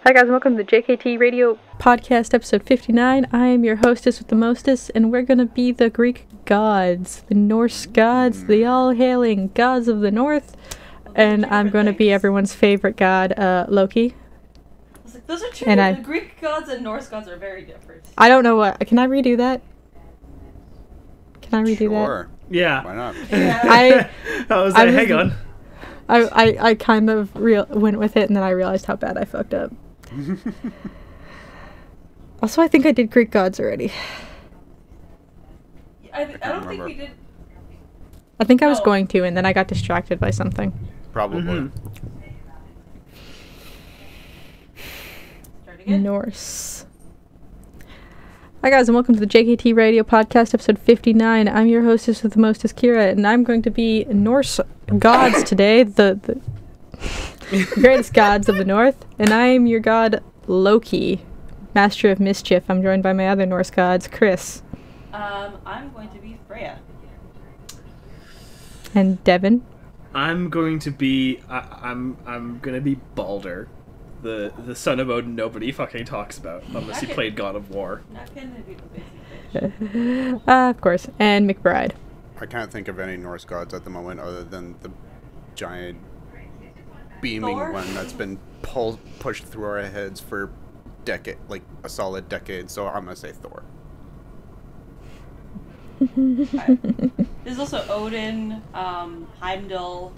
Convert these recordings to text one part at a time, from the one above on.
Hi guys, and welcome to the JKT Radio Podcast, episode 59. I am your hostess with the mostest, and we're gonna be the Greek gods, the Norse gods, the all-hailing gods of the North, and I'm gonna be everyone's favorite god, Loki. I was like, those are two. The Greek gods and Norse gods are very different. I don't know what. Can I redo that? Can I redo that? Sure. Yeah. Why not? Yeah. I was like, hang on. I kind of went with it, and then I realized how bad I fucked up. Also, I think I did Greek gods already. I don't think we did. I think I was going to, and then I got distracted by something. Probably. Start again. Norse. Hi guys, and welcome to the JKT Radio Podcast, episode 59. I'm your hostess with the mostest, Kira, and I'm going to be Norse gods today, the greatest gods of the North, and I am your god, Loki, master of mischief. I'm joined by my other Norse gods, Chris. I'm going to be Freya. And Devin. I'm going to be I'm gonna be Balder, the son of Odin nobody fucking talks about unless he played God of War. Not gonna be the basic bitch. Of course, and McBride. I can't think of any Norse gods at the moment other than the giant beaming Thor? one that's been pushed through our heads for like a solid decade, so I'm gonna say Thor. There's also Odin, Heimdall,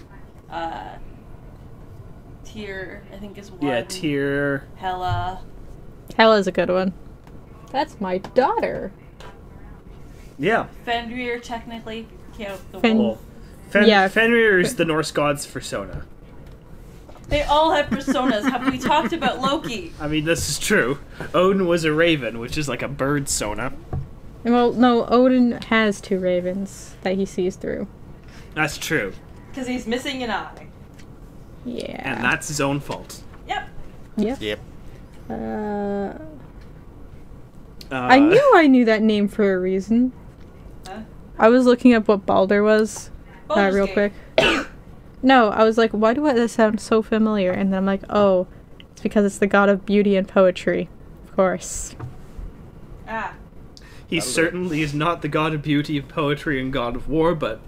Tyr, I think is one. Yeah, Tyr. Hela. Hela's a good one. That's my daughter. Yeah. Fenrir, technically. Count the Fen- wolf. Yeah. Fenrir is the Norse god's persona. They all have personas. Have we talked about Loki? I mean, this is true. Odin was a raven, which is like a bird sona. Well, no, Odin has two ravens that he sees through. That's true. Because he's missing an eye. Yeah. And that's his own fault. Yep. Yep. I knew I knew that name for a reason. Huh? I was looking up what Balder was, Baldur's real Gate. quick. No, I was like, why do that sound so familiar? And then I'm like, oh, it's because it's the god of beauty and poetry. Of course. Ah. He certainly is not the god of beauty, of poetry, and god of war, but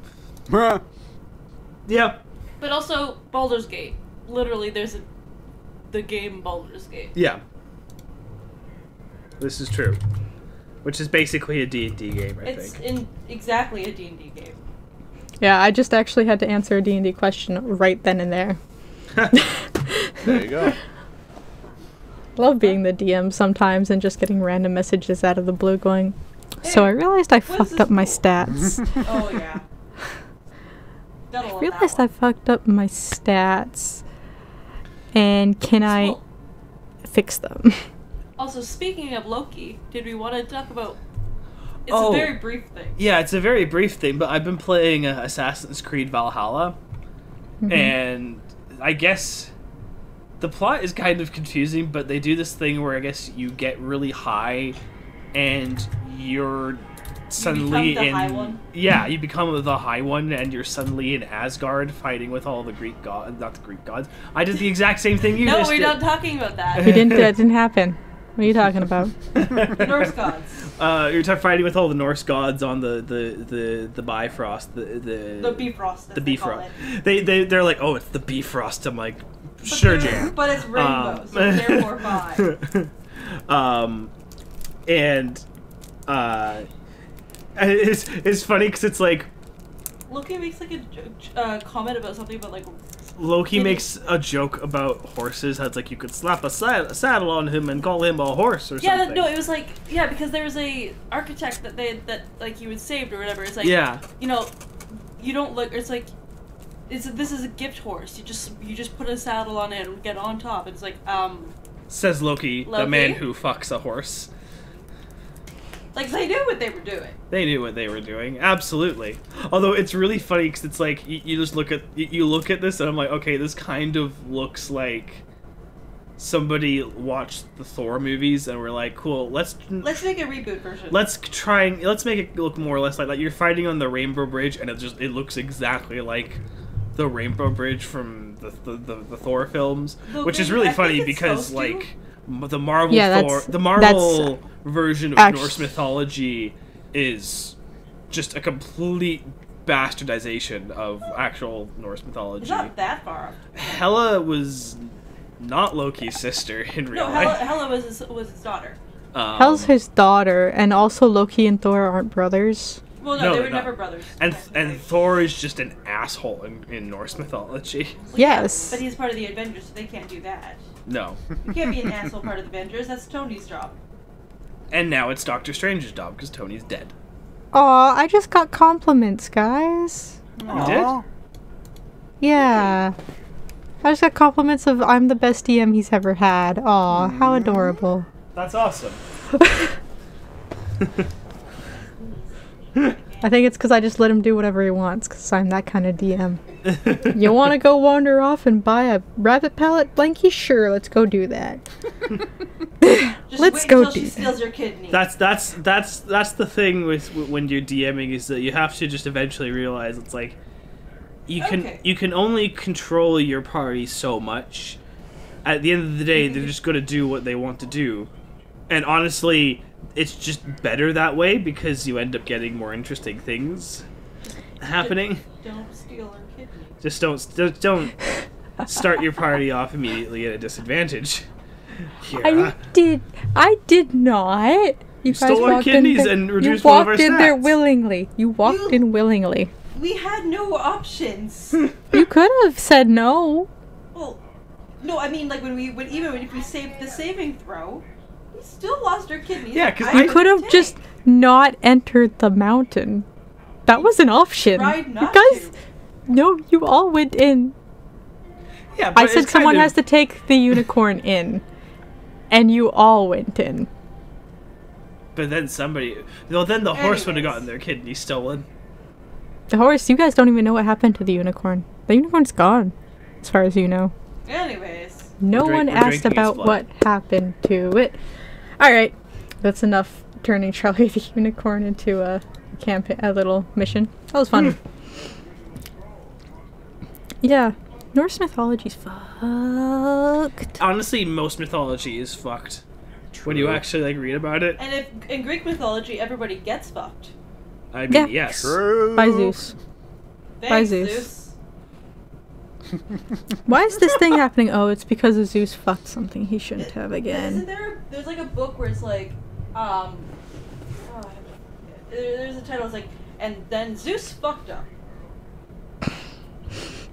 yeah. But also, Baldur's Gate. Literally, there's the game Baldur's Gate. Yeah. This is true. Which is basically a D&D game, I It's think. exactly a D&D game. Yeah, I just actually had to answer a D&D question right then and there. There you go. Love being the DM sometimes and just getting random messages out of the blue going, so I realized I fucked up my stats. Oh, yeah. I realized I fucked up my stats. And can I fix them? Also, speaking of Loki, did we want to talk about... It's Oh. a very brief thing. Yeah, it's a very brief thing, but I've been playing Assassin's Creed Valhalla, and I guess the plot is kind of confusing, but they do this thing where I guess you get really high, and you're suddenly become the in... high one? Yeah, you become the high one, and you're suddenly in Asgard fighting with all the Greek gods... Not the Greek gods. I did the exact same thing you No, just we're did. not talking about that. That didn't happen. What are you talking about? Norse gods. You're fighting with all the Norse gods on the Bifrost, the Bifrost. the Bifrost. They're like, oh, it's the Bifrost. I'm like, sure, Jan. But it's rainbow, so therefore fine. It's funny because it's like Loki makes like a comment about something about like... Loki makes a joke about horses. How it's like you could slap a saddle on him and call him a horse or Yeah, something. no, it was like... Yeah, because there was a architect that like he was saved or whatever. It's like, Yeah. you know, you don't look... It's like... This is a gift horse. You just put a saddle on it and get on top. It's like, Says Loki, the Loki? man who fucks a horse. Like, they knew what they were doing. They knew what they were doing, absolutely. Although it's really funny because it's like you just look at this and I'm like, okay, this kind of looks like somebody watched the Thor movies and we're like, cool, let's make a reboot version. Let's make it look more or less like you're fighting on the Rainbow Bridge and it looks exactly like the Rainbow Bridge from the Thor films, which is really funny because like The Marvel Yeah, Thor, that's- the Marvel version of act- Norse mythology is just a complete bastardization of actual Norse mythology. It's not that far off. Hela was not Loki's sister in real No, life. Hela was his daughter. Hell's his daughter, and also Loki and Thor aren't brothers. Well, No, no, they they're were not. never brothers. And technically. Thor is just an asshole in Norse mythology. Well, yeah, Yes. but he's part of the Avengers, so they can't do that. No. You can't be an asshole part of the Avengers. That's Tony's job. And now it's Doctor Strange's job because Tony's dead. Aw, I just got compliments, guys. You did? Yeah. I just got compliments of I'm the best DM he's ever had. Aw, how adorable. That's awesome. I think it's because I just let him do whatever he wants, because I'm that kind of DM. You want to go wander off and buy a rabbit pellet blankie? Sure, let's go do that. Just Let's wait go until do she that. steals your kidney. That's the thing with when you're DMing is that you have to just eventually realize it's like you can only control your party so much. At the end of the day, they're just going to do what they want to do. And honestly, it's just better that way because you end up getting more interesting things happening. Don't steal her kidney. Just don't start your party off immediately at a disadvantage. Yeah. I did not. You stole our kidneys and reduced one of our You walked in there stats. willingly. You walked in willingly. We had no options. You could have said no. Well, no, I mean, like, if we saved the saving throw, we still lost our kidneys. Yeah, 'cause You could have just not entered the mountain. That was an option. tried You not guys, to. no, you all went in. Yeah, but I said it's someone kind of- has to take the unicorn in, and you all went in. But then then the horse would have Anyways. gotten their kidney stolen. The horse, you guys don't even know what happened to the unicorn. The unicorn's gone, as far as you know. Anyways. No We're one we're asked drinking its about blood. what happened to it. Alright, that's enough turning Charlie the unicorn into a little mission. That was fun. Yeah, Norse mythology's fucked. Honestly, most mythology is fucked. When you True. actually like read about it, And if in Greek mythology everybody gets fucked. I mean, Yeah. yes. True. By Zeus. Thanks, Zeus. Zeus. Why is this thing happening? Oh, it's because of Zeus fucked something he shouldn't have Isn't again. there's like a book where it's like, there's a title, it's like, and then Zeus fucked up.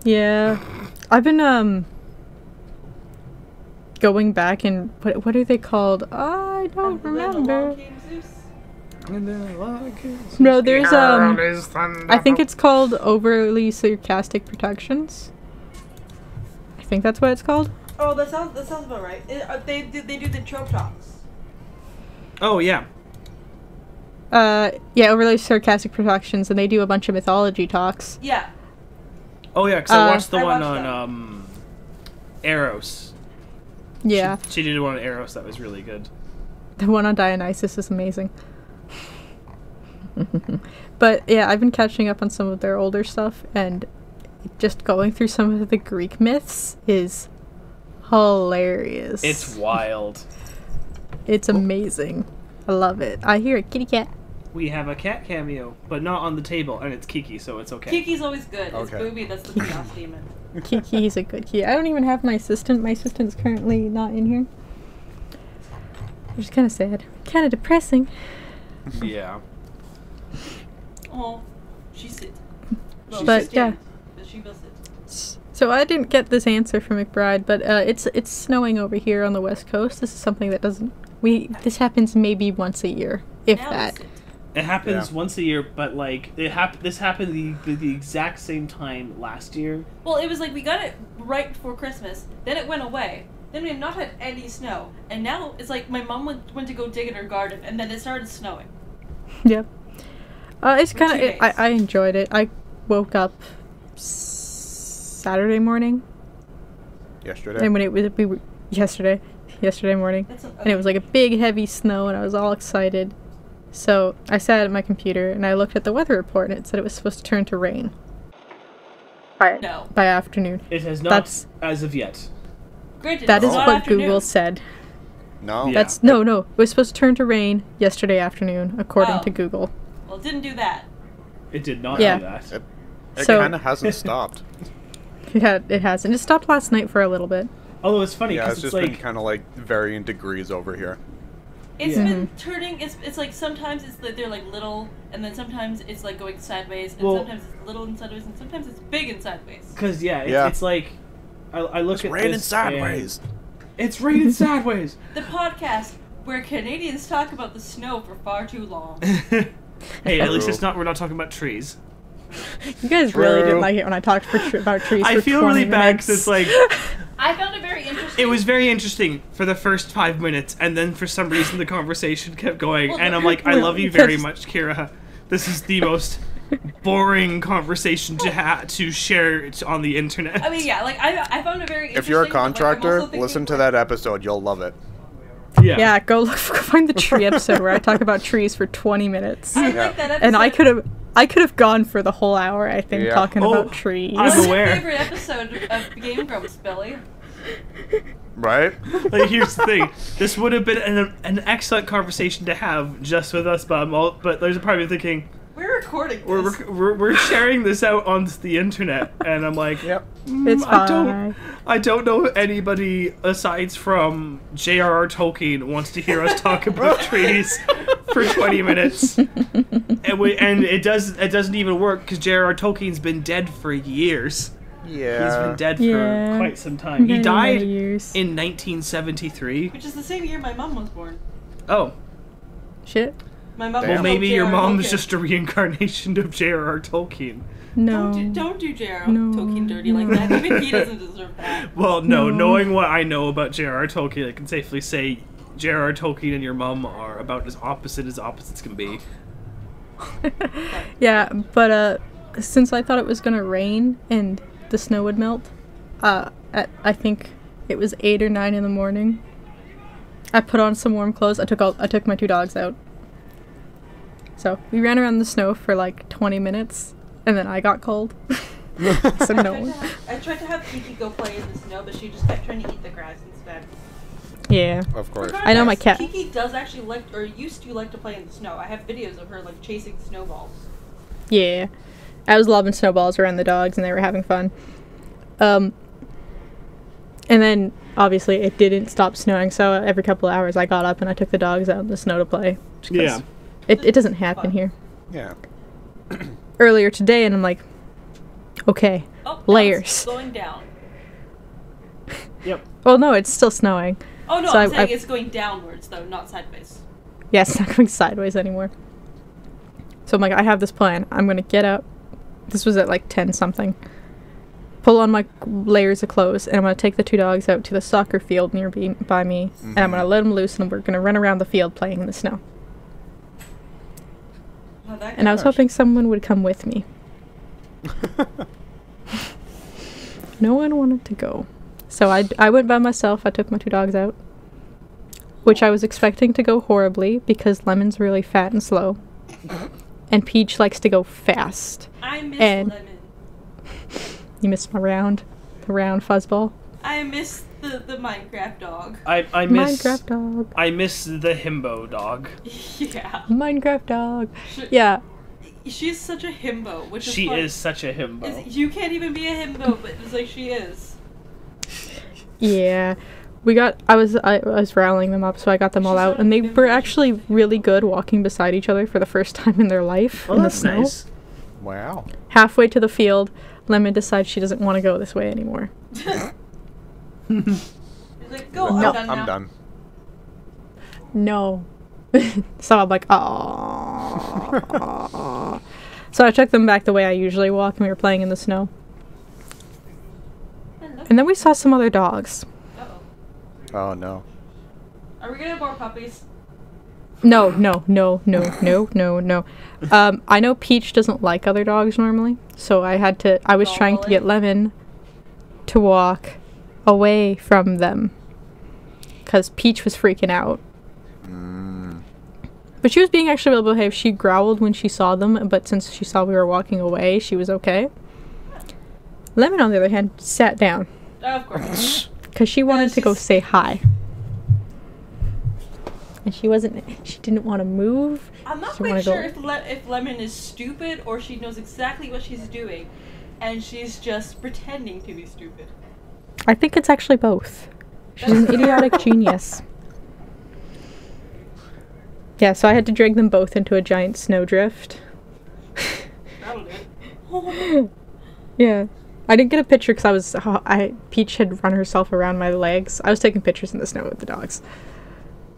Yeah. I've been, going back and, what are they called? I don't And then along remember. came Zeus. No, there's, I think it's called Overly Sarcastic Protections. I think that's what it's called. Oh, that sounds about right. They do the trope talks. Oh yeah. Yeah, Overly Sarcastic Productions, and they do a bunch of mythology talks. Yeah. Oh yeah, because I watched the I one watched on Eros. Yeah, She did one on Eros that was really good. the one on Dionysus is amazing. But yeah, I've been catching up on some of their older stuff, and just going through some of the Greek myths is hilarious. It's wild. It's amazing. I love it. I hear a kitty cat. We have a cat cameo, but not on the table, and it's Kiki, so it's okay. Kiki's always good. It's Okay. Booby that's the chaos demon. Kiki's a good key. I don't even have my assistant. My assistant's currently not in here. Which is kind of sad. Kind of depressing. Yeah. Oh, she's it. Well, But, she's yeah. dead, but she will sit. So I didn't get this answer from McBride, but it's snowing over here on the West Coast. This is something that doesn't... This happens maybe once a year, if Now that. sit. It happens Yeah. once a year, but like this happened the exact same time last year. Well, it was like we got it right before Christmas, then it went away. Then we have not had any snow, and now it's like my mom went to go dig in her garden, and then it started snowing. Yep. It's For kind 2 of... days. I enjoyed it. I woke up Saturday morning, Yesterday. and when it was... Yesterday morning. That's And it was like a big heavy snow, and I was all excited. So I sat at my computer and I looked at the weather report, and it said it was supposed to turn to rain no. by afternoon. It has not That's- as of yet. Granted, That it's is not what afternoon. Google said. No. Yeah. That's no. It was supposed to turn to rain yesterday afternoon, according Oh. to Google. Well, it didn't do that. It did not Yeah. do that. It So- kind of hasn't stopped. Yeah, it has, and it stopped last night for a little bit. Although it's funny Yeah, because it's it's just been like kind of like varying degrees over here. It's Yeah. been turning. It's like sometimes it's like they're like little, and then sometimes it's like going sideways, and Well- sometimes it's little and sideways, and sometimes it's big and sideways. because Yeah. it's like I look It's at raining this sideways. and it's raining sideways. The podcast where Canadians talk about the snow for far too long. Hey, at least True. it's not. We're not talking about trees. You guys really True. didn't like it when I talked about trees. I for feel 20 really bad minutes. because it's like I found it very interesting. it was very interesting for the first 5 minutes, and then for some reason the conversation kept going, Well, and I'm like, I love you because- very much, Kira. This is the most boring conversation to share it on the internet. I mean, yeah, like I found it very interesting. If you're a but, like, I'm contractor, also thinking, listen to like, that episode. You'll love it. Yeah, go find the tree episode where I talk about trees for 20 minutes. I Yeah. like that episode. And I could have gone for the whole hour, I think, Yeah. talking Oh, about trees. I'm What's your aware. favorite episode of Game Grumps, Billy? Right? Like, here's the thing: this would have been an excellent conversation to have just with us, but there's a part of me thinking We're recording this. we're sharing this out on the internet, and I'm like, Yep. It's fine. I don't know if anybody aside from J.R.R. Tolkien wants to hear us talk about trees for 20 minutes, and it doesn't even work because J.R.R. Tolkien's been dead for years. Yeah. He's been dead Yeah. for quite some time. He Many, died many years. in 1973. Which is the same year my mom was born. Oh, Shit. My mom. Damn. well, was maybe called your J.R.R. mom is Tolkien. just a reincarnation of J.R.R. Tolkien. No. Don't do J.R.R. No. Tolkien dirty like that. Even he doesn't deserve that. Well, no, No. knowing what I know about J.R.R. Tolkien, I can safely say J.R.R. Tolkien and your mom are about as opposites can be. Yeah, but since I thought it was gonna rain and the snow would melt, I think it was 8 or 9 in the morning, I put on some warm clothes. I took my 2 dogs out. So we ran around the snow for like 20 minutes, and then I got cold. So no. I tried to have Kiki go play in the snow, but she just kept trying to eat the grass instead. Yeah. Of course. I know my cat- Kiki does actually like, or used to like to play in the snow. I have videos of her like chasing snowballs. Yeah. I was lobbing snowballs around the dogs, and they were having fun. And then, obviously, it didn't stop snowing, so every couple of hours I got up and I took the dogs out in the snow to play. Just 'cause Yeah. It doesn't happen here. Yeah. Earlier today, and I'm like, okay, Oh, now layers. it's going down. Yep. Well, no, it's still snowing. Oh no, So I'm saying I- it's going downwards though, not sideways. Yeah, it's not going sideways anymore. So I'm like, I have this plan. I'm going to get up. This was at like 10 something. Pull on my layers of clothes, and I'm going to take the 2 dogs out to the soccer field by me, and I'm going to let them loose, and we're going to run around the field playing in the snow. How'd that And I was go? hoping someone would come with me. No one wanted to go. So I went by myself. I took my 2 dogs out, which I was expecting to go horribly because Lemon's really fat and slow, and Peach likes to go fast. I miss and- Lemon. You missed my round, the round fuzzball. I miss the Minecraft dog. I miss Minecraft dog. I miss the himbo dog. Yeah. Minecraft dog. She- Yeah. She's such a himbo, which is She funny. is such a himbo. You can't even be a himbo, but it's like she is. Yeah. I was rallying them up, so I got them all She's out, not and they a were himbo, actually she's- really good walking beside each other for the first time in their life Well, in the that's snow. nice. Wow. Halfway to the field, Lemon decides she doesn't want to go this way anymore. She's like, go, No. I'm done now. I'm done. No. So I'm like, oh. So I took them back the way I usually walk, and we were playing in the snow. Hello. And then we saw some other dogs. Uh-oh. Oh no. Are we gonna have more puppies? No. I know Peach doesn't like other dogs normally, so I was Oh, trying to really? get Lemon to walk away from them, because Peach was freaking out. But she was being actually well behaved. She growled when she saw them, but since she saw we were walking away, she was okay. Lemon, on the other hand, sat down, Oh, of course. because she wanted to go she's- say hi. And she didn't want to move. I'm not She didn't quite wanna sure if Lemon is stupid or she knows exactly what she's doing, and she's just pretending to be stupid. I think it's actually both. She's an idiotic genius. Yeah, so I had to drag them both into a giant snowdrift. That'll do it. Yeah. I didn't get a picture because Peach had run herself around my legs. I was taking pictures in the snow with the dogs.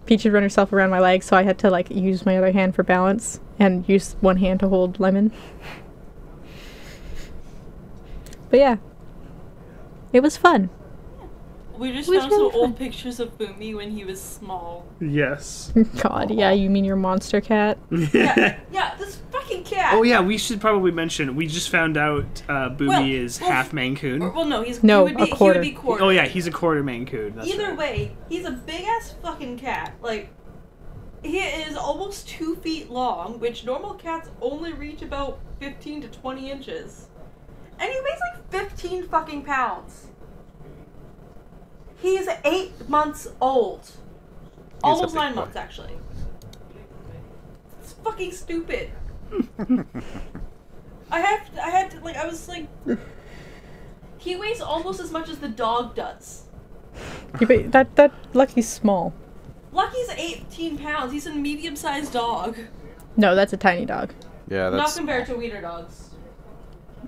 Peach had run herself around my legs, so I had to like use my other hand for balance and use one hand to hold Lemon. But yeah. It was fun. We just It was found really some old fun. pictures of Boomy when he was small. Yes. God, yeah, you mean your monster cat? Yeah, this fucking cat. Oh yeah, we should probably mention. We just found out Boomy is half Maine Coon. Well, no, No, he would be, a quarter. He would be quarter. Oh yeah, he's a quarter Maine Coon. That's Either right. way, he's a big ass fucking cat. Like, he is almost 2 feet long, which normal cats only reach about 15 to 20 inches. And he weighs like 15 fucking pounds. He's 8 months old. Almost big 9 boy. months, actually. It's fucking stupid. I was like, he weighs almost as much as the dog does. Yeah, but that Lucky's small. Lucky's 18 pounds. He's a medium-sized dog. No, that's a tiny dog. Yeah, Not that's compared to wiener dogs.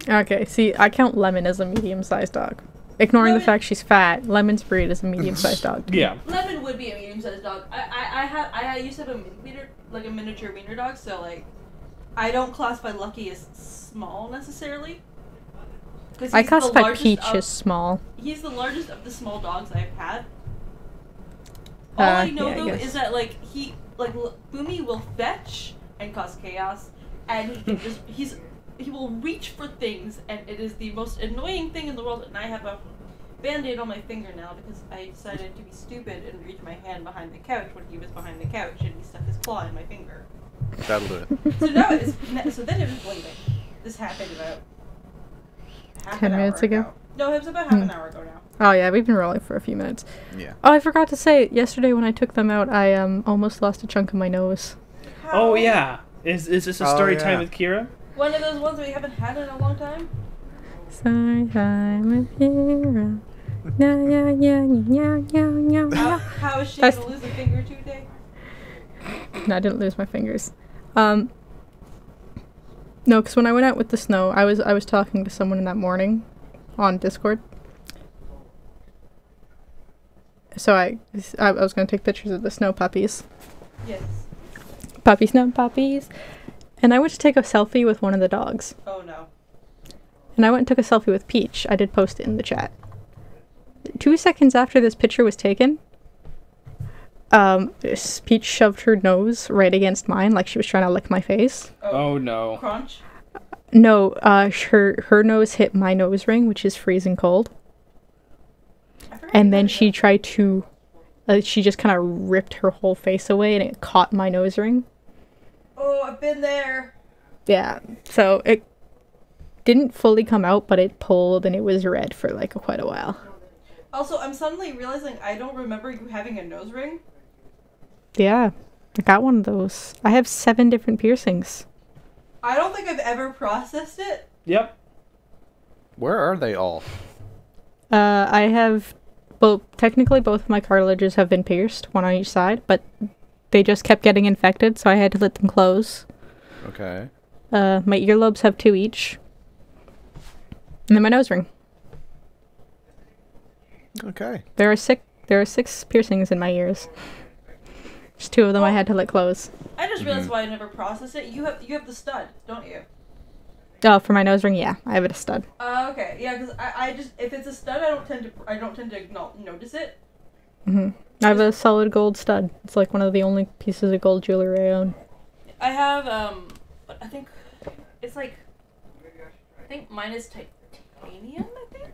Okay, see, I count Lemon as a medium-sized dog. Ignoring the Lemon- fact she's fat, Lemon's breed is a medium-sized dog. Yeah. Lemon would be a medium-sized dog. I used to have a miniature wiener dog, so like, I don't classify Lucky as small necessarily. 'Cause I he's the classify largest Peach of- as small. He's the largest of the small dogs I've had. All I know yeah, I though guess. is that like Boomy will fetch and cause chaos, and he can just he will reach for things, and it is the most annoying thing in the world. And I have a band-aid on my finger now because I decided to be stupid and reach my hand behind the couch when he was behind the couch, and he stuck his claw in my finger. that'll do it. So now it is. So then it was bleeding. This happened about 10 an minutes hour ago? No, it was about half an hour ago now. Oh yeah, we've been rolling for a few minutes. Yeah. Oh, I forgot to say, yesterday when I took them out, I almost lost a chunk of my nose. Oh yeah. Is this a story yeah. time with Kira? One of those ones we haven't had in a long time. Story time with Hero. Yeah. How is she That's- gonna lose a finger today? No, I didn't lose my fingers. No, because when I went out with the snow, I was talking to someone in that morning on Discord. So I was going to take pictures of the snow puppies. Yes. Puppy snow puppies. And I went to take a selfie with one of the dogs. Oh no. And I went and took a selfie with Peach. I did post it in the chat. 2 seconds after this picture was taken, Peach shoved her nose right against mine like she was trying to lick my face. Oh no. Crunch. No, her nose hit my nose ring, which is freezing cold. I forgot And you then did she that. tried to, she just kind of ripped her whole face away and it caught my nose ring. Oh, I've been there. Yeah, so it didn't fully come out, but it pulled and it was red for like quite a while. Also, I'm suddenly realizing I don't remember you having a nose ring. Yeah, I got one of those. I have 7 different piercings. I don't think I've ever processed it. Yep. Where are they all? I have, technically both of my cartilages have been pierced, one on each side, but they just kept getting infected, so I had to let them close. Okay. My earlobes have 2 each. And then my nose ring. Okay. There are 6 piercings in my ears. Just 2 of them I had to let close. I just realized why I never processed it. You have the stud, don't you? Oh, for my nose ring, yeah, I have it a stud. Okay, yeah, because I just if it's a stud, I don't tend to notice it. I have a solid gold stud. It's like one of the only pieces of gold jewelry I own. I have I think it's like mine is titanium. I think.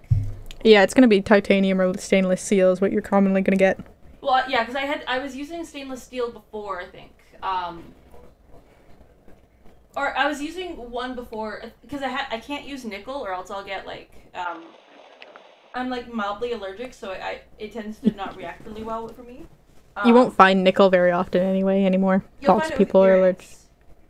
Yeah, it's gonna be titanium or stainless steel is what you're commonly gonna get. Well, yeah, because I was using stainless steel before, I think. Or I was using one before because I can't use nickel or else I'll get like I'm like mildly allergic, so it tends to not react really well for me. You won't find nickel very often anymore. You'll Lots find of it with people are earrings. allergic.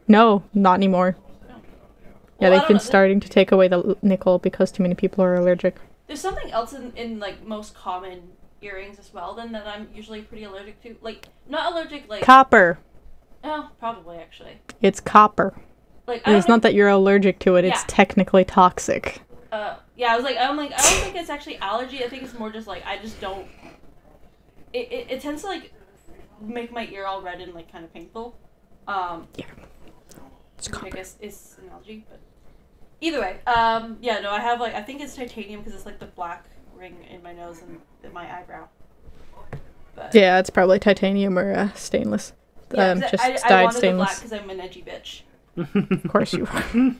No, not anymore. No. Yeah, Well, I they've don't been know. starting to take away the nickel because too many people are allergic. There's something else in like most common earrings as well then that I'm usually pretty allergic to. Like not allergic like Copper. oh, probably actually. It's copper. Like I It's don't not that you're allergic to it, it's Yeah. technically toxic. yeah, I'm like I don't think it's actually allergy. I think it's more just like I just don't it tends to like make my ear all red and like kind of painful. It's Which I copper. guess is an allergy, but either way, yeah, no, I have like I think it's titanium because it's like the black ring in my nose and in my eyebrow. But Yeah, it's probably titanium or stainless. yeah, 'cause Just I dyed wanted the black stainless. because I'm an edgy bitch. Of course you are.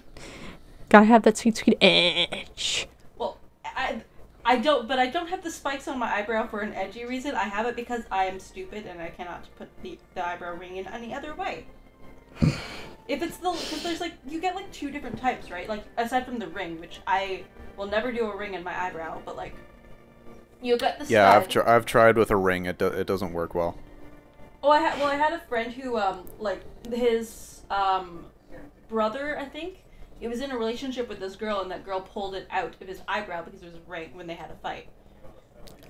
Gotta have that sweet, sweet edge. Well, I don't have the spikes on my eyebrow for an edgy reason. I have it because I am stupid and I cannot put the eyebrow ring in any other way. If it's because there's like you get like 2 different types, right? Like aside from the ring, which I will never do a ring in my eyebrow, but like you get the Yeah, stud. I've tried with a ring. It doesn't work well. Oh, I had a friend who like his brother, I think. He was in a relationship with this girl, and that girl pulled it out of his eyebrow because it was a ring when they had a fight.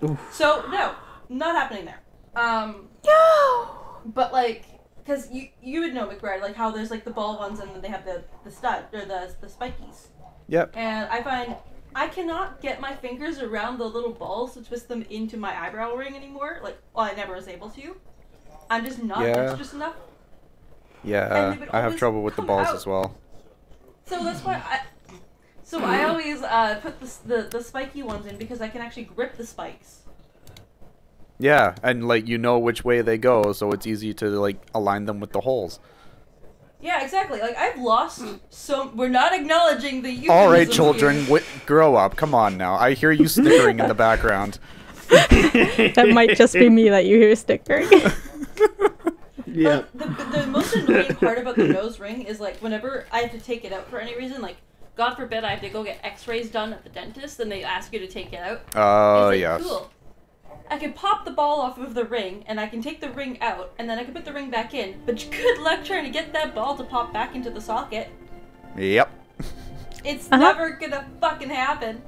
Oof. So no, not happening there. No! But like, because you would know McBride, like how there's like the ball ones and then they have the stud or the spikies. Yep. And I find I cannot get my fingers around the little balls to twist them into my eyebrow ring anymore. Like, well, I never was able to. I'm just not Yeah. dexterous enough. Yeah, And they would I have always trouble with the come balls out. as well. So that's why I always put the spiky ones in because I can actually grip the spikes. Yeah, and like you know which way they go, so it's easy to like align them with the holes. Yeah, exactly. Like I've lost so we're not acknowledging the euphemism All right, here. children, grow up. Come on now. I hear you snickering in the background. That might just be me that you hear snickering. Yeah. But the most annoying part about the nose ring is like whenever I have to take it out for any reason, like God forbid I have to go get X-rays done at the dentist, and they ask you to take it out. Oh, It's like, yes. Cool. I can pop the ball off of the ring, and I can take the ring out, and then I can put the ring back in. But good luck trying to get that ball to pop back into the socket. Yep. It's Uh-huh. never gonna fucking happen.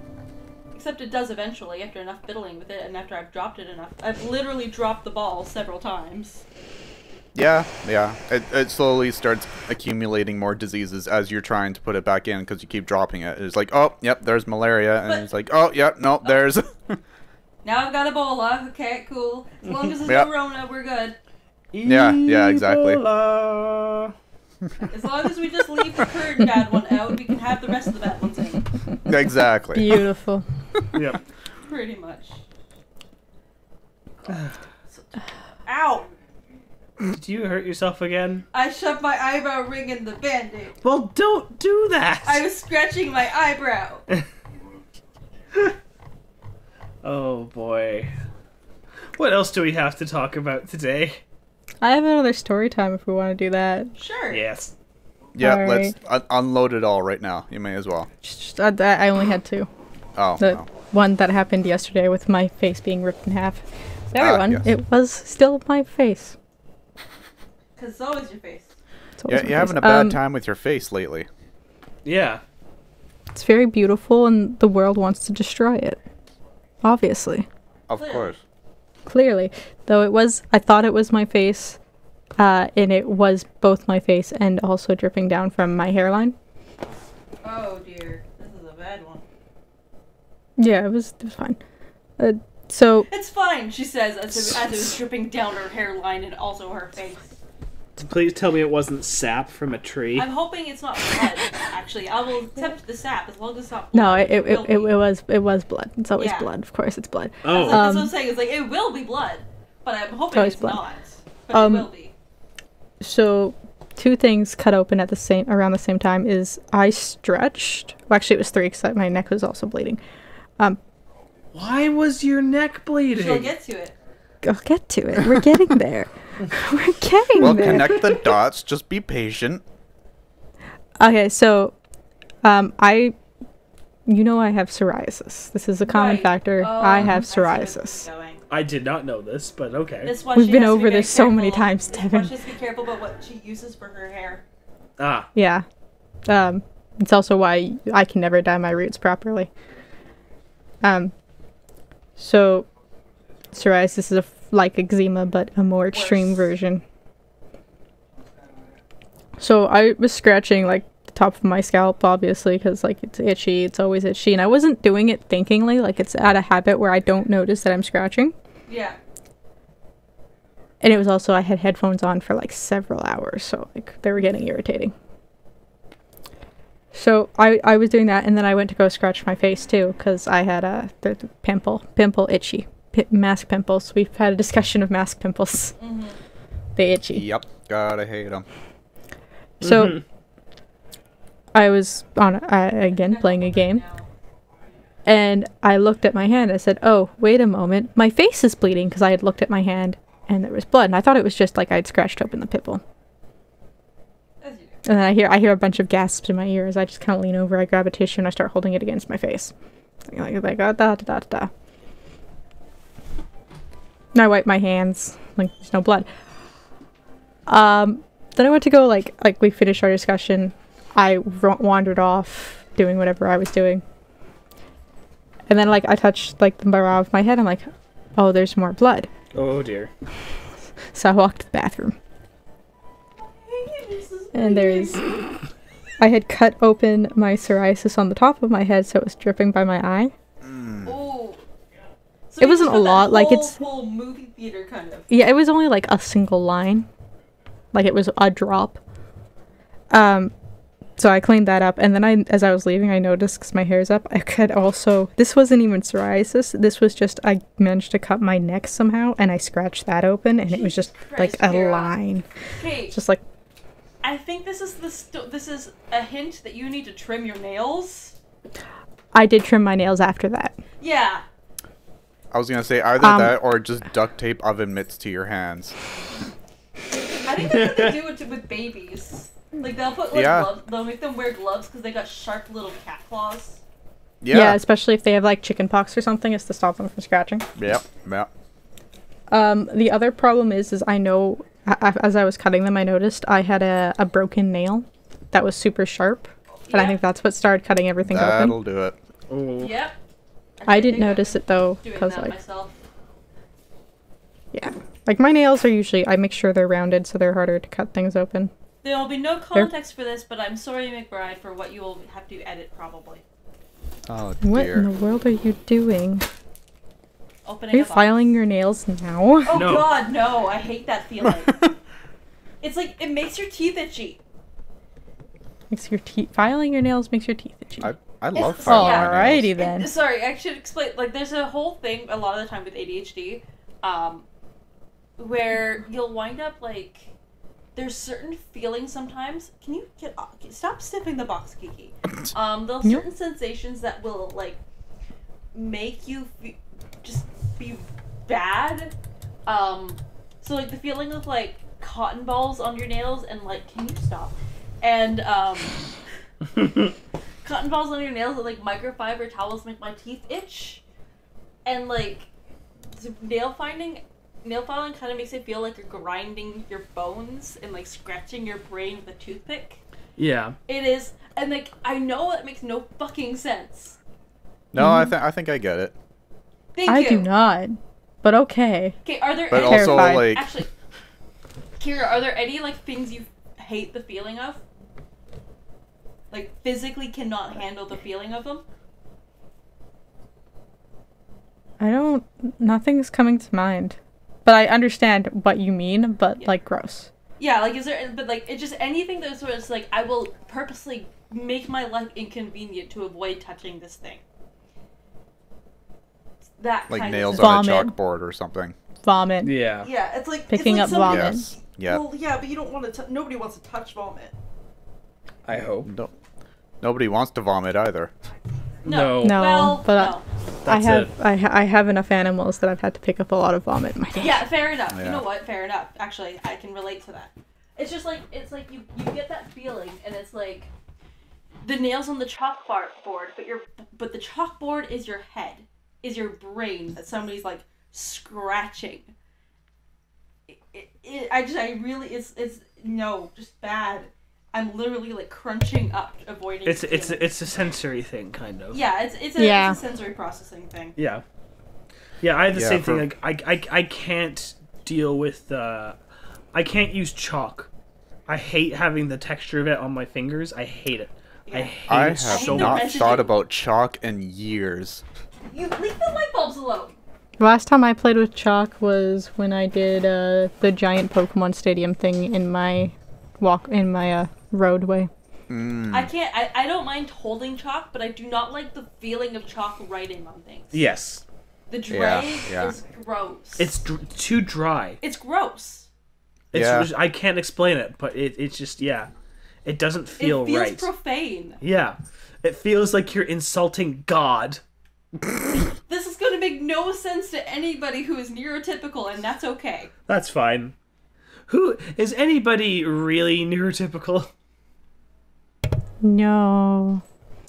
Except it does eventually, after enough fiddling with it, and after I've dropped it enough. I've literally dropped the ball several times. Yeah, yeah. It slowly starts accumulating more diseases as you're trying to put it back in because you keep dropping it. It's like, oh, yep, there's malaria. And But- it's like, oh, yep, no, there's... Now I've got Ebola. Okay, cool. As long as it's Yep. no Rona, we're good. Yeah, exactly. Ebola. As long as we just leave the current bad one out, we can have the rest of the bad ones in. Exactly. Beautiful. Yeah. Pretty much. Ow! Did you hurt yourself again? I shoved my eyebrow ring in the band-aid. Well, don't do that. I was scratching my eyebrow. Oh boy. What else do we have to talk about today? I have another story time if we want to do that. Sure. Yes. Yeah, All let's unload it all right now. You may as well. I only had 2. Oh, The no. one that happened yesterday with my face being ripped in half. The other one, yes. it was still my face. Because it's always your face. It's always Yeah, my you're having face. a bad time with your face lately. Yeah. It's very beautiful, and the world wants to destroy it. Obviously. Of Clearly. course. Clearly. Though I thought it was my face, and it was both my face and also dripping down from my hairline. Oh dear. This is a bad one. Yeah, it was fine. So, It's fine, she says as it was dripping down her hairline and also her face. Please tell me it wasn't sap from a tree. I'm hoping it's not blood, actually. I will attempt the sap as long as it's not no, blood. it was blood. It's always Yeah. blood. Of course it's blood. Oh. That's what I'm saying. It's like, it will be blood. But I'm hoping always it's blood. not. But it will be. So, 2 things cut open around the same time is I stretched. Well, actually it was 3 because my neck was also bleeding. Why was your neck bleeding? She'll get to it. I'll get to it. We're getting there. We're getting Well, there. connect the dots. Just be patient. Okay, so I have psoriasis. This is a common Right. factor. Oh, I have see where this is psoriasis. going. I did not know this, but okay. That's why We've she been has to be over very this so many careful. times, That's why Devin. she has to be careful about what she uses for her hair. Ah. Yeah. It's also why I can never dye my roots properly. So psoriasis is like eczema, but a more extreme Worse. version. So I was scratching like the top of my scalp, obviously, because like it's itchy. It's always itchy, and I wasn't doing it thinkingly. Like it's out of habit where I don't notice that I'm scratching. Yeah. And it was also I had headphones on for like several hours, so like they were getting irritating. So I was doing that, and then I went to go scratch my face too, because I had the pimple itchy, mask pimples. We've had a discussion of mask pimples. Mm-hmm. They itchy. Yep, gotta hate them. So I was on again playing a game, and I looked at my hand. I said, "Oh, wait a moment, my face is bleeding," because I had looked at my hand and there was blood, and I thought it was just like I'd scratched open the pimple. As you do. And then I hear a bunch of gasps in my ears. I just kind of lean over, I grab a tissue, and I start holding it against my face. Like da da da da. And I wipe my hands. Like, there's no blood. Then I went to go, like we finished our discussion. I wandered off, doing whatever I was doing. And then, like, I touched, like, the brow of my head. I'm like, oh, there's more blood. Oh dear. So I walked to the bathroom. And there's... I had cut open my psoriasis on the top of my head, so it was dripping by my eye. Oh. So It wasn't a lot, like, it's... whole movie theater kind of. Yeah, it was only, like, a single line. Like, it was a drop. So I cleaned that up, and then as I was leaving, I noticed, because my hair's up, I could also... This wasn't even psoriasis. This was just, I managed to cut my neck somehow, and I scratched that open, and it was just, like, a line. Okay. Just, like... I think this is this is a hint that you need to trim your nails. I did trim my nails after that. Yeah. I was gonna say either that or just duct tape oven mitts to your hands. I think that's what they do with babies. Like, they'll put, like, Yeah. gloves, they'll make them wear gloves because they got sharp little cat claws. Yeah. Especially if they have, like, chicken pox or something, it's to stop them from scratching. Yep. Yep. The other problem is I know, as I was cutting them, I noticed I had a broken nail that was super sharp. And I Yeah. think that's what started cutting everything That'll open. do it. Oh. Yep. I didn't notice it, though, Doing because, that like, myself. yeah. Like, my nails are usually, I make sure they're rounded so they're harder to cut things open. There will be no context for this, but I'm sorry, McBride, for what you will have to edit, probably. Oh What in the dear. world are you doing? Opening Are you a box. filing your nails now? Oh No. god, no. I hate that feeling. It's like, it makes your teeth itchy. Makes your teeth, filing your nails makes your teeth itchy. I love It's- filing yeah. my nails. Alrighty then. Sorry, I should explain. Like, there's a whole thing a lot of the time with ADHD, where you'll wind up, like, there's certain feelings sometimes. Can you stop sniffing the box, Kiki? There's Yep. certain sensations that will, like, make you just be bad. So, like, the feeling of, like, cotton balls on your nails and, like, can you stop? And, cotton balls on your nails and, like, microfiber towels make my teeth itch. And, like, nail filing kind of makes it feel like you're grinding your bones and, like, scratching your brain with a toothpick. Yeah. It is, and, like, I know it makes no fucking sense. No, I think I get it. Thank I you. do not. But okay. Okay, are there But any... also, Terrified. like, Actually, Kira, are there any, like, things you hate the feeling of? Like, physically cannot handle the feeling of them? Nothing's coming to mind. But I understand what you mean, but, Yeah. like, gross. Yeah, like, is there, but, like, it's just anything that's sort of, it's like, I will purposely make my life inconvenient to avoid touching this thing. That like kind nails of on a Vomit. chalkboard or something. Vomit. Yeah. Yeah, it's like Picking it's up like somebody- vomit. Yes. Yeah. Well, yeah, but you don't want to. Nobody wants to touch vomit. I hope. No, nobody wants to vomit either. No. No, Well, but no. That's it. I have enough animals that I've had to pick up a lot of vomit in my day. Yeah, fair enough. You Yeah. know what? Fair enough. Actually, I can relate to that. It's just like you get that feeling, and it's like the nails on the chalkboard, but the chalkboard is your head, is your brain that somebody's like scratching. It's no, just bad. I'm literally like crunching up, avoiding. It's a sensory thing, kind of. Yeah, it's a sensory processing thing. Yeah. Yeah, I have the same thing. Like, I can't deal with I can't use chalk. I hate having the texture of it on my fingers. I hate it. Yeah. I it have so not much. thought about chalk in years. You leave the light bulbs alone. The last time I played with chalk was when I did the giant Pokemon Stadium thing in my roadway. I don't mind holding chalk, but I do not like the feeling of chalk writing on things. Yes. The drag is gross. It's too dry. It's gross. I can't explain it, but it's just, it doesn't feel right. It feels profane. Yeah. It feels like you're insulting God. This is going to make no sense to anybody who is neurotypical, and that's okay. That's fine. Who is anybody really neurotypical? No.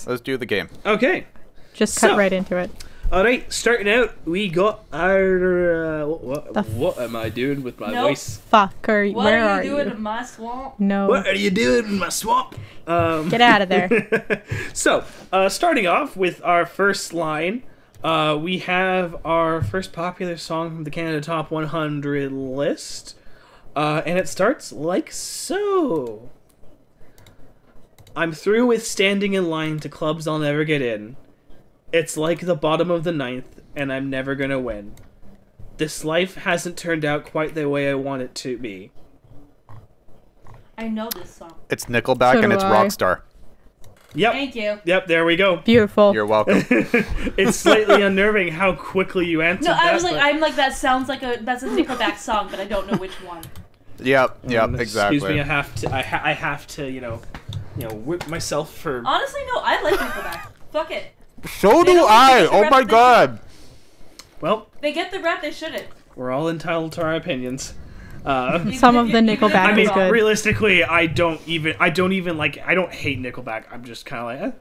Let's do the game. Okay. Just cut right into it. All right, starting out, we got our. What am I doing with my voice? Fuck, where What are are you doing you? in my swamp? No. What are you doing in my swamp? Get out of there. So, starting off with our first line, we have our first popular song from the Canada Top 100 list, and it starts like so. I'm through with standing in line to clubs I'll never get in. It's like the bottom of the ninth, and I'm never gonna win. This life hasn't turned out quite the way I want it to be. I know this song. It's Nickelback So and do it's I. Rockstar. Yep. Thank you. Yep, there we go. Beautiful. You're welcome. It's slightly unnerving how quickly you answered No, that. I was like, but- I'm like, that sounds like that's a Nickelback song, but I don't know which one. Yep, exactly. Excuse me, I have to, you know, whip myself for... Honestly, no, I like Nickelback. Fuck it. So do don't I! get the Oh rep my they god! Well, They get the rap they shouldn't. we're all entitled to our opinions. Some of the Nickelback I mean, is good. realistically, I don't even like. I don't hate Nickelback. I'm just kind of like,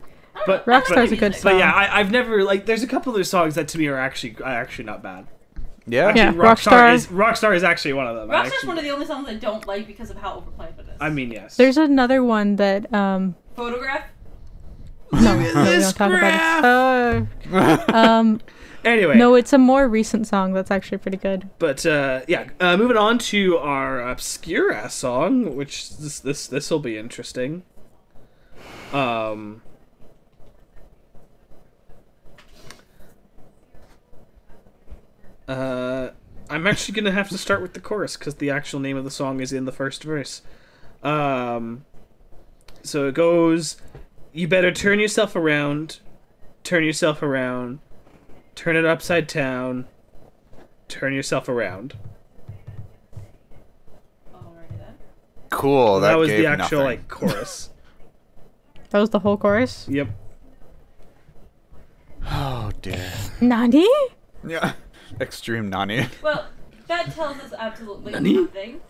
eh. But Rockstar's a good But song. yeah, I've never like. There's a couple of their songs that to me are actually not bad. Yeah? Yeah. Rockstar is actually one of them. Rockstar's one of the only songs I don't like because of how overplayed it is. I mean, yes. There's another one that Photograph? no, we don't talk about it. Anyway. No, it's a more recent song that's actually pretty good. But moving on to our obscure ass song, which this will be interesting. I'm actually gonna have to start with the chorus because the actual name of the song is in the first verse. So it goes, "You better turn yourself around, turn yourself around, turn it upside down, turn yourself around." Alrighty then. Cool, That was gave the actual nothing. chorus. That was the whole chorus? Yep. Oh dear. Nani? Yeah. Extreme Nani. Well, that tells us absolutely Nani? nothing.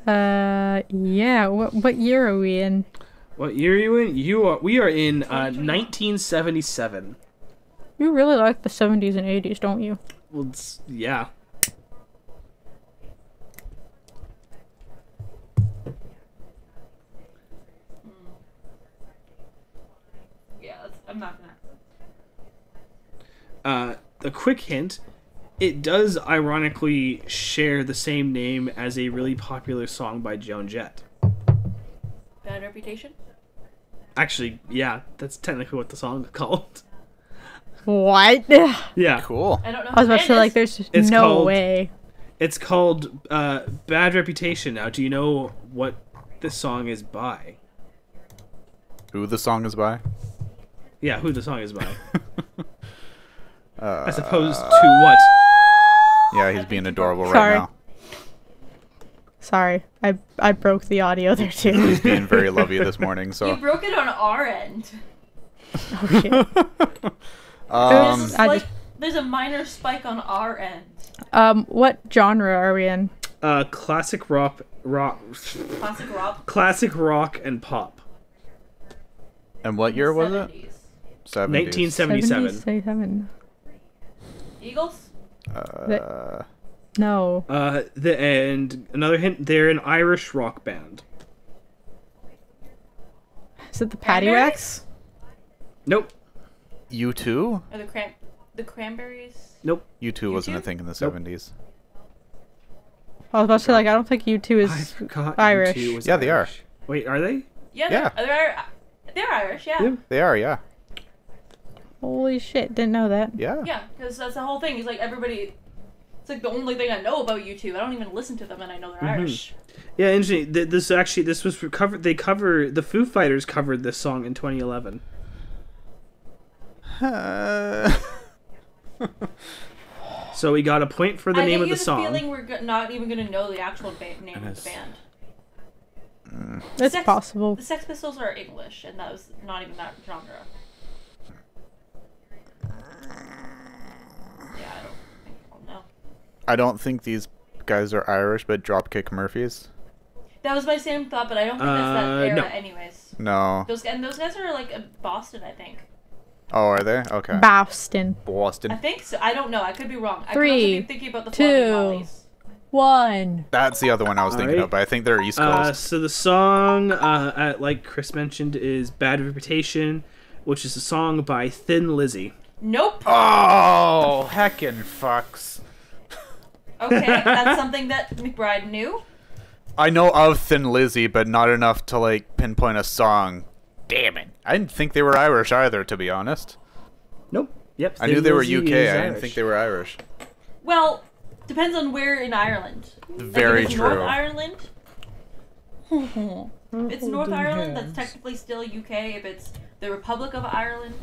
Yeah. What year are we in? What year are you in? We are in 1977. You really like the 70s and 80s, don't you? Well, yeah. Yeah, I'm not gonna. A quick hint, it does ironically share the same name as a really popular song by Joan Jett. Bad Reputation? Actually, yeah, that's technically what the song is called. What? Yeah. Cool. I don't know. I was about to say, like, there's It's no called- way. It's called Bad Reputation. Now, do you know what this song is by? Who the song is by? Yeah, who the song is by. Uh, As opposed to what? Yeah, he's being adorable Sorry. right now. Sorry, I broke the audio there too. He's being very lovey this morning, You so. broke it on our end. Oh shit. There's, I like, just- there's a minor spike on our end. What genre are we in? Classic rock, Classic rock. and pop. And what year was it? 70s. 70s. 1977. 77. Eagles? No. And another hint, they're an Irish rock band. Is it the Patty Wax? Nope. U2? Or the Cranberries? Nope. U2 wasn't a U2? thing in the Nope. 70s. I was about to say, like, I don't think U2 I is forgot Irish. U2 was Yeah, they are. Irish. Wait, are they? Yeah, they're Irish, yeah. Yeah. They are, yeah. Holy shit, didn't know that. Yeah. Yeah, because that's the whole thing. It's like everybody. It's like the only thing I know about U2. I don't even listen to them, and I know they're Irish. Yeah, interesting. This was covered. The Foo Fighters covered this song in 2011. So we got a point for the name of the song. I get the feeling we're not even going to know the actual name of the band. It's possible. The Sex Pistols are English, and that was not even that genre. Yeah, I don't think I'll know. I don't think these guys are Irish, but Dropkick Murphys. That was my same thought, but I don't think that's that era no. anyways. No. Those guys are like in Boston, I think. Oh, are they? Okay. Boston. Boston. I think so. I don't know. I could be wrong. I 3, could also be thinking about the 2, Flogging Mollies. 1. That's the other one I was thinking Alright. of, but I think they're East Coast. So the song, like Chris mentioned, is "Bad Reputation," which is a song by Thin Lizzy. Nope. Oh, heckin' fucks. Okay, that's something that McBride knew. I know of Thin Lizzy, but not enough to, like, pinpoint a song. Damn it. I didn't think they were Irish either, to be honest. Nope. Yep. I knew Thin they were Lizzy UK. is I didn't Irish. think they were Irish. Well, depends on where in Ireland. Very if it's true. North Ireland. If it's North Ireland, that's technically still UK. If it's the Republic of Ireland,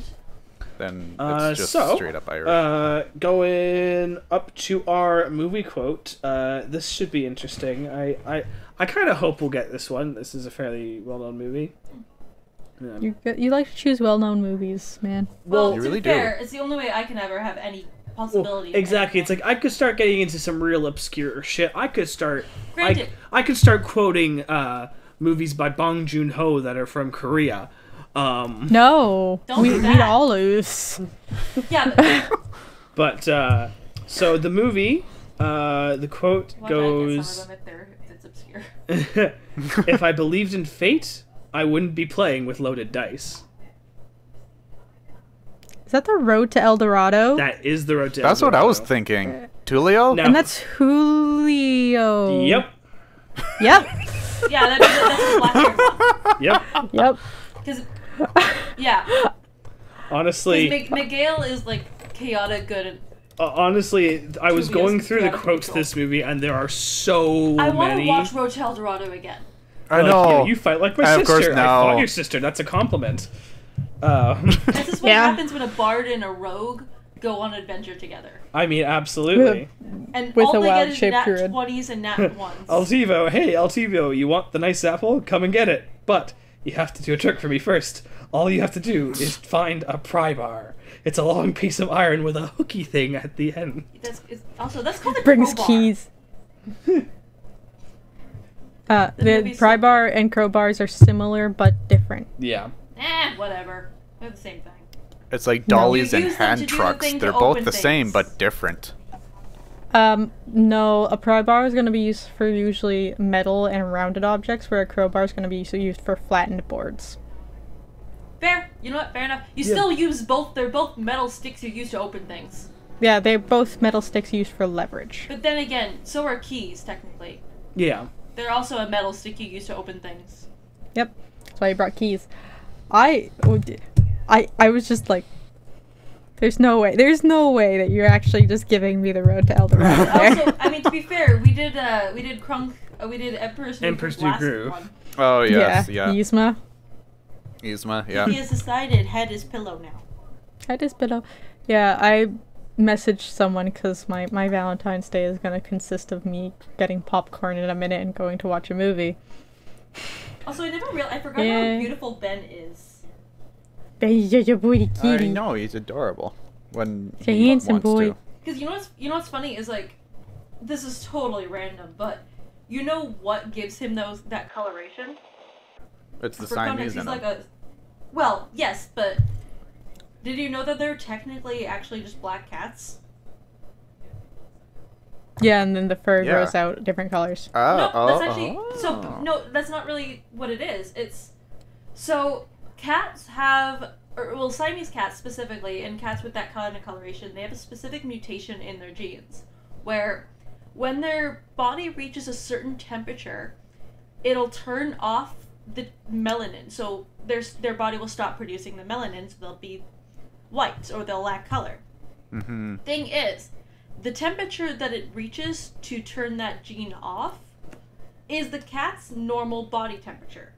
Then it's just so, straight up Irish. Going up to our movie quote. This should be interesting. I kind of hope we'll get this one. This is a fairly well-known movie. You like to choose well-known movies, man. well, You to really be fair, it's the only way I can ever have any possibility. of Exactly. It's anything. like I could start getting into some real obscure shit. I could start. Granted. I could start quoting movies by Bong Joon-ho that are from Korea. No. Don't do that. We'd all lose. Yeah, but But so the movie, the quote watch out, I get goes. some of them if it's obscure. If I believed in fate, I wouldn't be playing with loaded dice. Is that the road to El Dorado? That is the road to That's El what I was Dorado. thinking. Tulio? No. And that's Julio. Yep. Yep. Yeah, that's the black one. Yep. Yep. Because, yeah, Honestly, Miguel is like chaotic good. And honestly, I was Julia's going through the chaotic quotes control. this movie, and there are so I want to many. watch Road to El Dorado again. I Like, know. You fight like my Of sister. course, I no. fought your sister. That's a compliment. This is what Yeah. happens when a bard and a rogue go on adventure together. I mean, absolutely. And With all a they get is wild-shaped nat druid. 20s and nat 1s. Altivo, hey Altivo, you want the nice apple? Come and get it. But you have to do a trick for me first. All you have to do is find a pry bar. It's a long piece of iron with a hooky thing at the end. That's called a Brings crowbar. keys. The movie's pry so bar and crowbars are similar but different. Yeah. Whatever. They're the same thing. It's like No. dollies You and use them to hand do the trucks. thing to They're both open the same things. but different. No, a pry bar is going to be used for usually metal and rounded objects, where a crowbar is going to be used for flattened boards. Fair. You know what? Fair enough. You Yeah. still use both. They're both metal sticks you use to open things. Yeah, they're both metal sticks used for leverage. But then again, so are keys, technically. Yeah. They're also a metal stick you use to open things. Yep, that's why I brought keys. I was just like, there's no way that you're actually just giving me the road to El Dorado there. Also, I mean, to be fair, we did Crunk, we did Emperor's New Emperor's Groove New last Groove. one. Oh, yes, yeah. Yzma. Yzma, yeah. He has decided head is pillow now. I just below. Yeah, I messaged someone because my Valentine's Day is going to consist of me getting popcorn in a minute and going to watch a movie. Also, I forgot Yeah. how beautiful Ben is. I know, he's adorable. When He's a he handsome wants boy. to. Because you know what's funny is like, this is totally random, but you know what gives him that coloration? It's the For Siamese context, in he's like him. a. Well, yes, but did you know that they're technically actually just black cats? Yeah, and then the fur Yeah. grows out different colors. No, that's actually no, that's not really what it is. It's so cats have, well, Siamese cats specifically, and cats with that kind of coloration, they have a specific mutation in their genes, where when their body reaches a certain temperature, it'll turn off the melanin. So their body will stop producing the melanin, so they'll be white or they'll lack color. Mm-hmm. Thing is, the temperature that it reaches to turn that gene off is the cat's normal body temperature.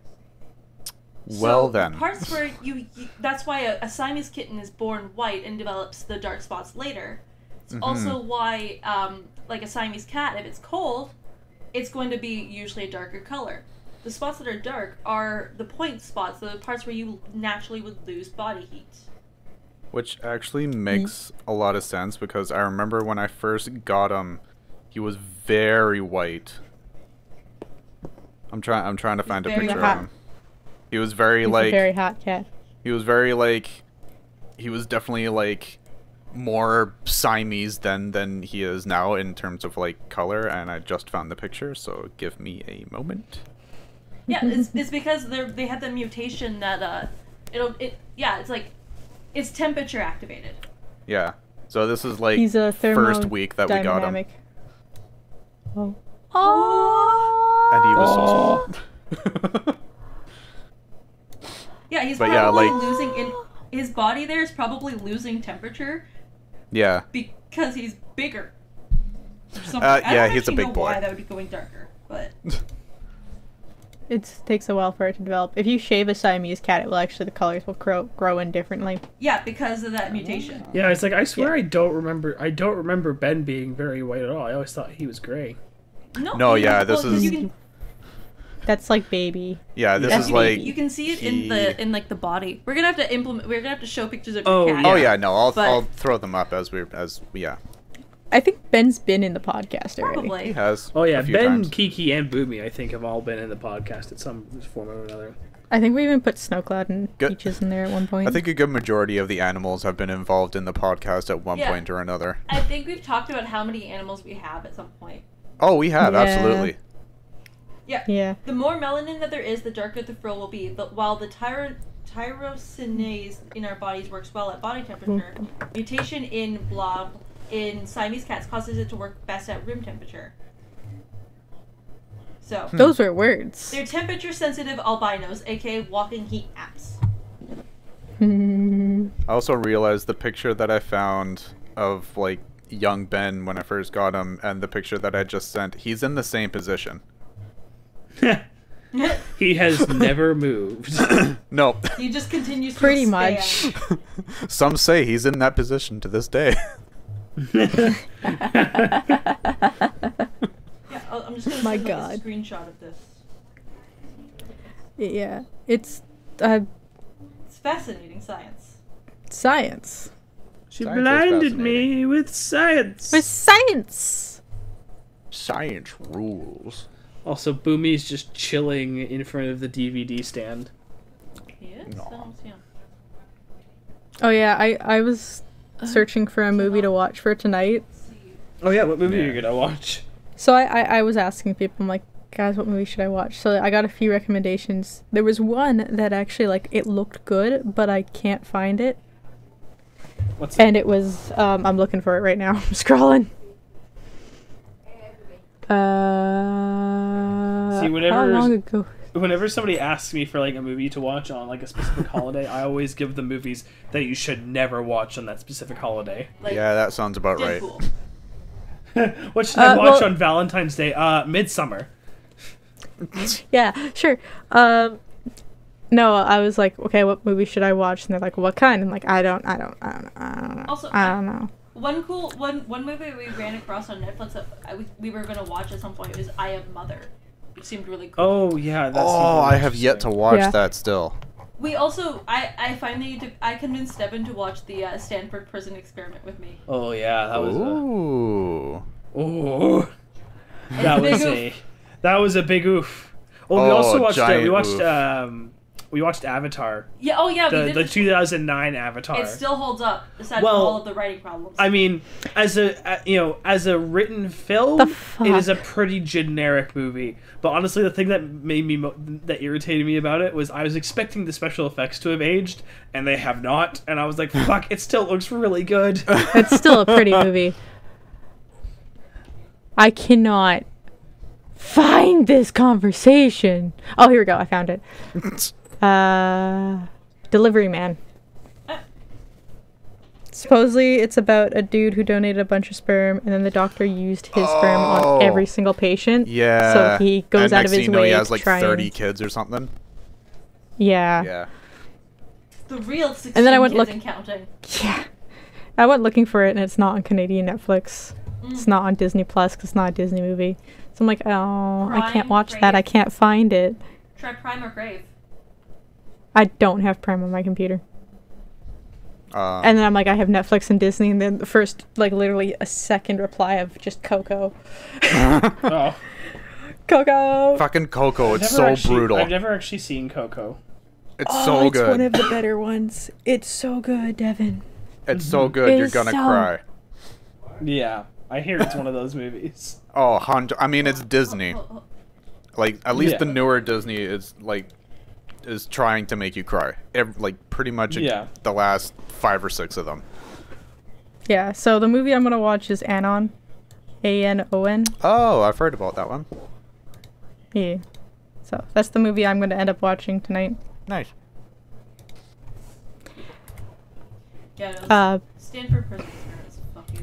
Well, So then. the parts where you that's why a Siamese kitten is born white and develops the dark spots later. It's also why like a Siamese cat, if it's cold, it's going to be usually a darker color. The spots that are dark are the point spots, the parts where you naturally would lose body heat. Which actually makes a lot of sense, because I remember when I first got him, he was very white. I'm trying to find a very picture hot. of him. He was very He's like a very hot cat. he was very like he was definitely like more Siamese than he is now in terms of like color, and I just found the picture, so give me a moment. Yeah, it's because they had the mutation that it's temperature activated. Yeah. So this is like He's a first week that we got him. thermodynamic. Oh. Oh. And he was so small. Yeah, he's But probably yeah, like- losing in his body. There is probably losing temperature Yeah. because he's bigger. Or something. Yeah, I don't he's a actually big know boy. why that would be going darker, but It takes a while for it to develop. If you shave a Siamese cat, the colors will grow in differently. yeah, because of that mutation. Yeah, it's like I swear I don't remember Ben being very white at all. I always thought he was gray. No, you- yeah, this 'cause is- you can, That's like baby. Yeah, this that's is like you can see it in like the body. We're gonna have to implement. We're gonna have to show pictures of Oh, your cat. Oh yeah, no, I'll But- throw them up as yeah. I think Ben's been in the podcast already. He Probably. has. Oh yeah, a few Ben, times. Kiki, and Boomy I think have all been in the podcast at some form or another. I think we even put Snowcloud and Good. Peaches in there at one point. I think a good majority of the animals have been involved in the podcast at one Yeah. point or another. I think we've talked about how many animals we have at some point. Oh, we have, Yeah. absolutely. Yeah. Yeah. The more melanin that there is, the darker the frill will be. But while the tyrosinase in our bodies works well at body temperature, mutation in Siamese cats causes it to work best at room temperature. So Those were words. they're temperature sensitive albinos, aka walking heat apps. I also realized the picture that I found of like young Ben when I first got him and the picture that I just sent, he's in the same position. He has never moved. No. He just continues to Pretty expand. much. Some say he's in that position to this day. Yeah, I'm just gonna My send like, God. a screenshot of this. Yeah. It's It's fascinating science. science. She Science is blinded me fascinating. with science. With science. Science rules. Also, Boomy's just chilling in front of the DVD stand. He is? Aw. I don't see him. Oh yeah, I was searching for a movie to watch for tonight. Let's see. Oh yeah, what movie Yeah. are you gonna watch? So I was asking people, I'm like, guys, what movie should I watch? So I got a few recommendations. There was one that actually, like, it looked good, but I can't find it. What's it? And it was, I'm looking for it right now. I'm scrolling. See, How whenever- long ago? Whenever somebody asks me for like a movie to watch on like a specific holiday, I always give them movies that you should never watch on that specific holiday. Like, Yeah, that sounds about right. Deadpool. What should I watch well- on Valentine's Day? Midsummer. Yeah, sure. No, I was like, okay, what movie should I watch? And they're like, what kind? I'm like, I don't know. Also, I don't know. One movie we ran across on Netflix that we were gonna watch at some point was I Am Mother. It seemed really cool. Oh yeah, that's Oh, I have yet to watch Yeah. that still. We also I convinced Devin to watch the Stanford Prison Experiment with me. Oh yeah, that was Ooh. oh, that Big was oof. that was a big oof. Well, we Oh, also watched giant we watched oof. We watched Avatar. Yeah. Oh yeah. We did The 2009 Avatar. It still holds up, aside Well, from all of the writing problems. I mean, as a written film, The fuck? it is a pretty generic movie. But honestly, the thing that made me that irritated me about it was I was expecting the special effects to have aged, and they have not. And I was like, "Fuck! It still looks really good." It's still a pretty movie. I cannot find this conversation. Oh, here we go. I found it. Delivery Man. Supposedly, it's about a dude who donated a bunch of sperm, and then the doctor used his sperm on every single patient. Yeah. So he goes out of his way he has to like try 30 and... kids or something. Yeah. Yeah. the real 16 And then I went kids and counting. Yeah. I went looking for it, and it's not on Canadian Netflix. It's not on Disney Plus because it's not a Disney movie. So I'm like, oh, I can't Prime, watch Crave. that. I can't find it. Try Prime or Crave. I don't have Prime on my computer. And then I'm like, I have Netflix and Disney, and then the first, like, literally a second reply of just Coco. Oh. Coco! Fucking Coco, it's I've so never actually- brutal. I've never actually seen Coco. It's so it's good. one of the better ones. It's so good, Devin. It's so good, It you're is gonna so- cry. Yeah, I hear it's one of those movies. Oh, I mean, it's Disney. Like, at least the Yeah. newer Disney is, like, is trying to make you cry. Like, pretty much Yeah. the last 5 or 6 of them. Yeah, so the movie I'm going to watch is Anon. A-N-O-N. Oh, I've heard about that one. Yeah. So that's the movie I'm going to end up watching tonight. Nice. Yeah, no, Uh, Stanford Prison Experiments fuck you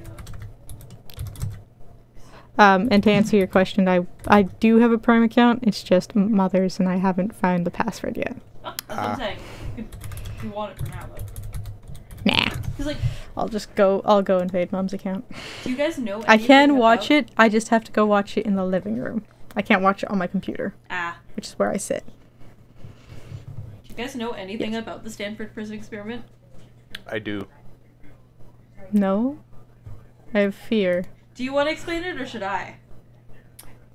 up. And to answer your question, I do have a Prime account. It's just Mother's, and I haven't found the password yet. Oh, that's what I'm saying. If you want it for now, though. Nah. Because, like, I'll go invade Mom's account. do you guys know I can anything watch about- it. I just have to go watch it in the living room. I can't watch it on my computer, Ah. which is where I sit. Do you guys know anything about the Stanford Prison Experiment? I do. No? I have fear. Do you want to explain it, or should I?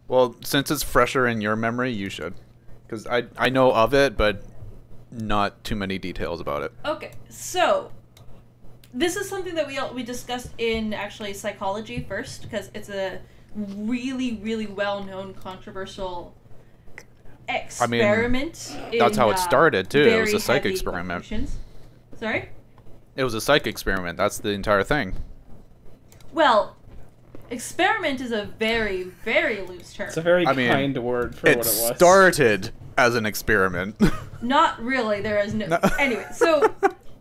Well, since it's fresher in your memory, you should. Because I know of it, but not too many details about it. Okay, so this is something that we discussed in actually psychology first, because it's a really, really well-known controversial experiment. That's how it started, too. It was very a psych heavy experiment. conclusions. Sorry? It was a psych experiment. That's the entire thing. Well, experiment is a very, very loose term. It's a very I mean, kind word for what it was. started as an experiment. Not really. There is no. Anyway, so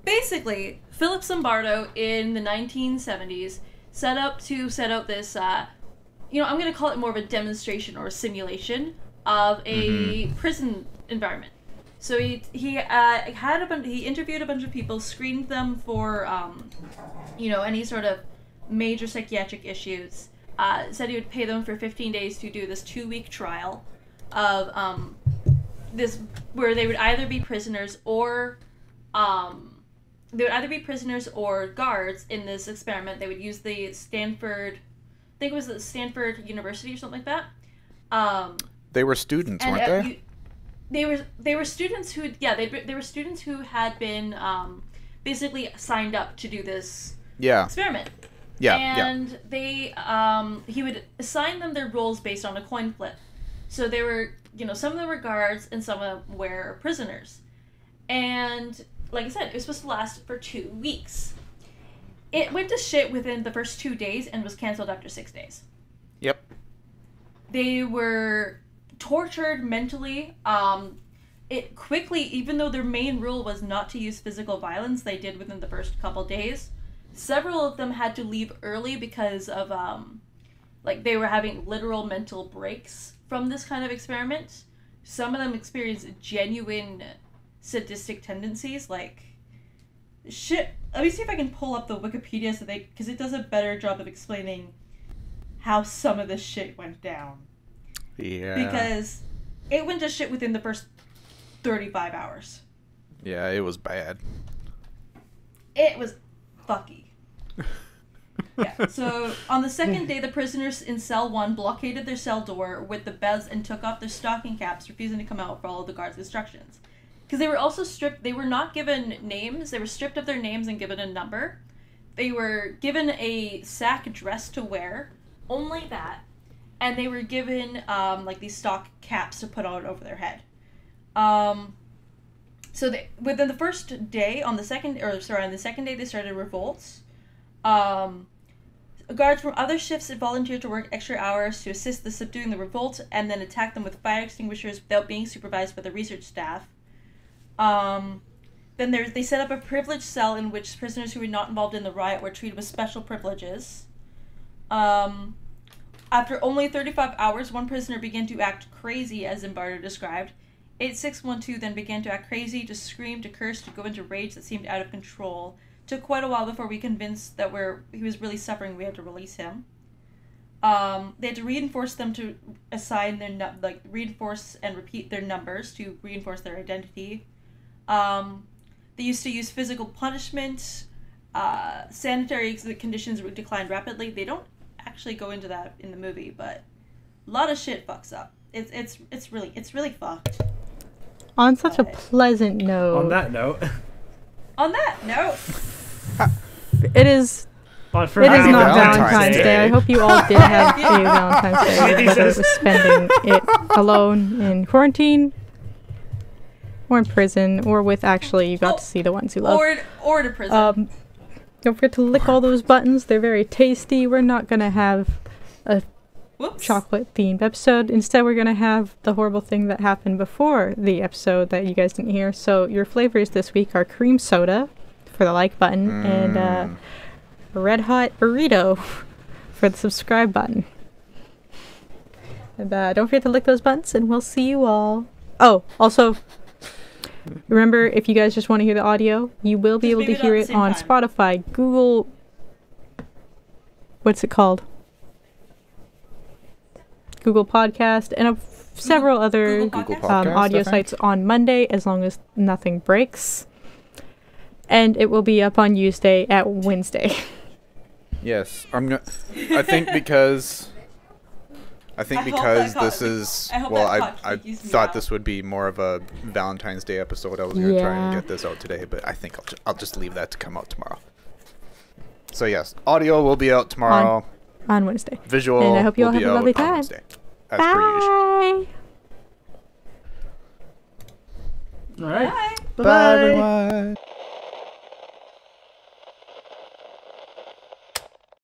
basically, Philip Zimbardo in the 1970s set out this. I'm going to call it more of a demonstration or a simulation of a prison environment. So he interviewed a bunch of people, screened them for any sort of major psychiatric issues. Said he would pay them for 15 days to do this 2-week trial of this, where they would either be prisoners or guards in this experiment. They would use the Stanford, I think it was the Stanford University or something like that. They were students, weren't they? They were students who they were students who had been basically signed up to do this experiment. And they he would assign them their roles based on a coin flip. So they were, some of them were guards and some of them were prisoners. And like I said, it was supposed to last for 2 weeks. It went to shit within the first 2 days and was canceled after 6 days. Yep. They were tortured mentally. It quickly, even though their main rule was not to use physical violence, they did within the first couple days. Several of them had to leave early because of they were having literal mental breaks from this kind of experiment. Some of them experienced genuine sadistic tendencies, like shit. Let me see if I can pull up the Wikipedia because it does a better job of explaining how some of this shit went down. Yeah. Because it went to shit within the first 35 hours. Yeah, it was bad. It was fucky. Yeah, so on the second day, the prisoners in cell 1 blockaded their cell door with the beds and took off their stocking caps, refusing to come out for all of the guards' instructions. because they were also stripped. They were not given names. They were stripped of their names and given a number. They were given a sack dress to wear, only that, and they were given like these stock caps to put on over their head. So within the first day, on the second day, they started revolts. Guards from other shifts volunteered to work extra hours to assist the subduing the revolt, and then attack them with fire extinguishers without being supervised by the research staff. Then they set up a privileged cell in which prisoners who were not involved in the riot were treated with special privileges. After only 35 hours, one prisoner began to act crazy, as Zimbardo described. 8612 then began to act crazy, to scream, to curse, to go into rage that seemed out of control. Took quite a while before we convinced that he was really suffering. We had to release him. They had to reinforce them to assign reinforce and repeat their numbers to reinforce their identity. They used to use physical punishment. Sanitary conditions declined rapidly. They don't actually go into that in the movie, but a lot of shit fucks up. It's really fucked. On such a pleasant note. On that note. It is not Valentine's Day. I hope you all did have a Valentine's Day, whether it was spending it alone in quarantine, or in prison, or with you got to see the ones you love. Or to prison. Don't forget to lick all those buttons. They're very tasty. We're not going to have a chocolate-themed episode. Instead, we're going to have the horrible thing that happened before the episode that you guys didn't hear. So your flavors this week are cream soda for the like button and red hot burrito for the subscribe button. And don't forget to lick those buttons, and we'll see you all. Oh, also, remember, if you guys just want to hear the audio, you will be able to hear it on Spotify, Google... What's it called? Google Podcast, and several other audio sites on Monday, as long as nothing breaks. And it will be up on Tuesday at Wednesday. Yes, I think because this is I thought this would be more of a Valentine's Day episode. I was gonna try and get this out today, but I think I'll just leave that to come out tomorrow. So yes, audio will be out tomorrow. On Wednesday. Visual. And I hope you all have a lovely time. Wednesday, as per usual. All right. Bye everyone.